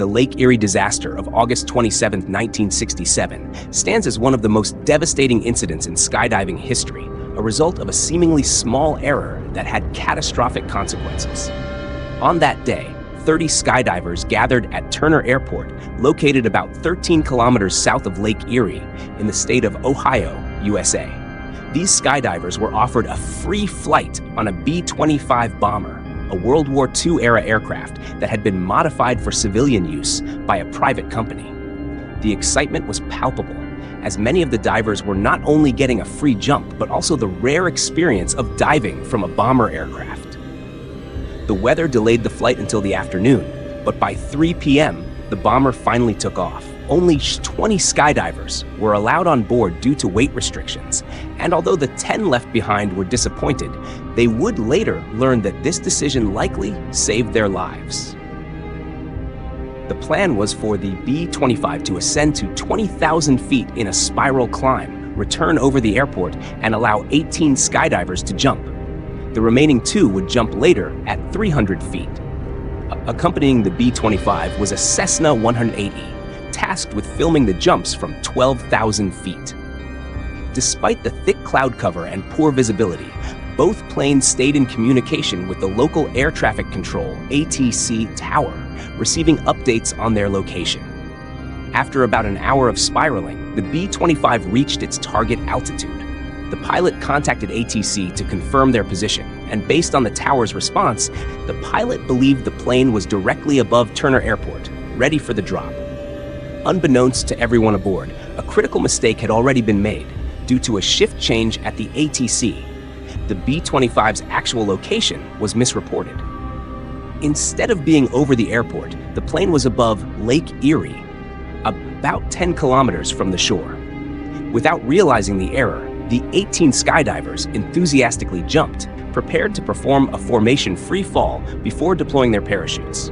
the Lake Erie Disaster of August 27, 1967, stands as one of the most devastating incidents in skydiving history, a result of a seemingly small error that had catastrophic consequences. On that day, 30 skydivers gathered at Turner Airport, located about 13 kilometers south of Lake Erie in the state of Ohio, USA. These skydivers were offered a free flight on a B-25 bomber, a World War II-era aircraft that had been modified for civilian use by a private company. The excitement was palpable, as many of the divers were not only getting a free jump, but also the rare experience of diving from a bomber aircraft. The weather delayed the flight until the afternoon, but by 3 p.m., the bomber finally took off. Only 20 skydivers were allowed on board due to weight restrictions, and although the 10 left behind were disappointed, they would later learn that this decision likely saved their lives. The plan was for the B-25 to ascend to 20,000 feet in a spiral climb, return over the airport, and allow 18 skydivers to jump. The remaining 2 would jump later at 300 feet. Accompanying the B-25 was a Cessna 180, tasked with filming the jumps from 12,000 feet. Despite the thick cloud cover and poor visibility, both planes stayed in communication with the local air traffic control (ATC) tower, receiving updates on their location. After about an hour of spiraling, the B-25 reached its target altitude. The pilot contacted ATC to confirm their position, and based on the tower's response, the pilot believed the plane was directly above Turner Airport, ready for the drop. Unbeknownst to everyone aboard, a critical mistake had already been made. Due to a shift change at the ATC, the B-25's actual location was misreported. Instead of being over the airport, the plane was above Lake Erie, about 10 kilometers from the shore. Without realizing the error, the 18 skydivers enthusiastically jumped, prepared to perform a formation free fall before deploying their parachutes.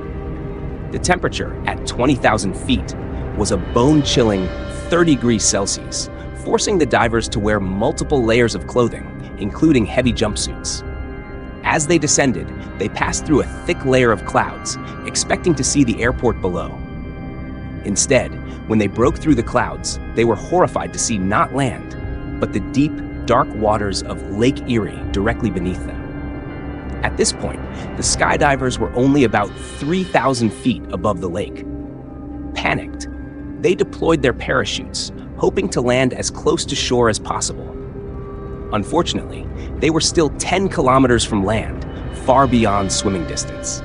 The temperature at 20,000 feet was a bone-chilling 30 degrees Celsius, forcing the divers to wear multiple layers of clothing, including heavy jumpsuits. As they descended, they passed through a thick layer of clouds, expecting to see the airport below. Instead, when they broke through the clouds, they were horrified to see not land, but the deep, dark waters of Lake Erie directly beneath them. At this point, the skydivers were only about 3,000 feet above the lake. Panicked, they deployed their parachutes, hoping to land as close to shore as possible. Unfortunately, they were still 10 kilometers from land, far beyond swimming distance.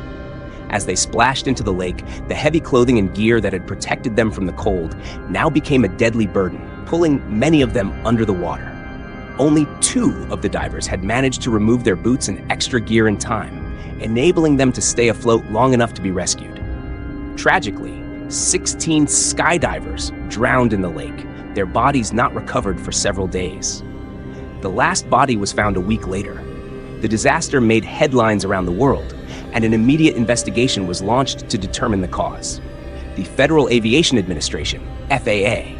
As they splashed into the lake, the heavy clothing and gear that had protected them from the cold now became a deadly burden, pulling many of them under the water. Only 2 of the divers had managed to remove their boots and extra gear in time, enabling them to stay afloat long enough to be rescued. Tragically, 16 skydivers drowned in the lake, their bodies not recovered for several days. The last body was found a week later. The disaster made headlines around the world, and an immediate investigation was launched to determine the cause. The Federal Aviation Administration, FAA,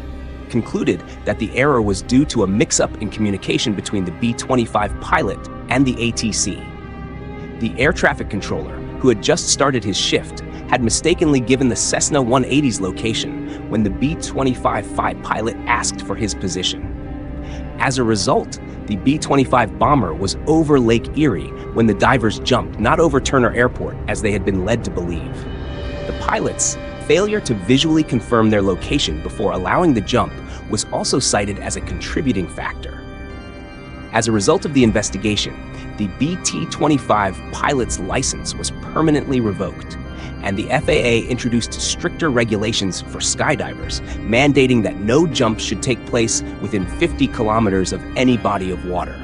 concluded that the error was due to a mix-up in communication between the B-25 pilot and the ATC. The air traffic controller, who had just started his shift, had mistakenly given the Cessna 180's location when the B-25 pilot asked for his position. As a result, the B-25 bomber was over Lake Erie when the divers jumped, not over Turner Airport as they had been led to believe. The pilot's failure to visually confirm their location before allowing the jump was also cited as a contributing factor. As a result of the investigation, the BT-25 pilot's license was permanently revoked, and the FAA introduced stricter regulations for skydivers, mandating that no jump should take place within 50 kilometers of any body of water.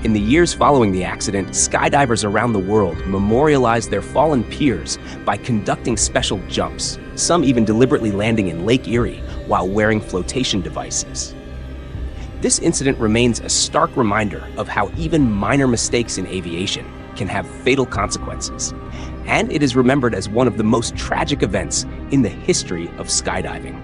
In the years following the accident, skydivers around the world memorialized their fallen peers by conducting special jumps, some even deliberately landing in Lake Erie while wearing flotation devices. This incident remains a stark reminder of how even minor mistakes in aviation can have fatal consequences, and it is remembered as one of the most tragic events in the history of skydiving.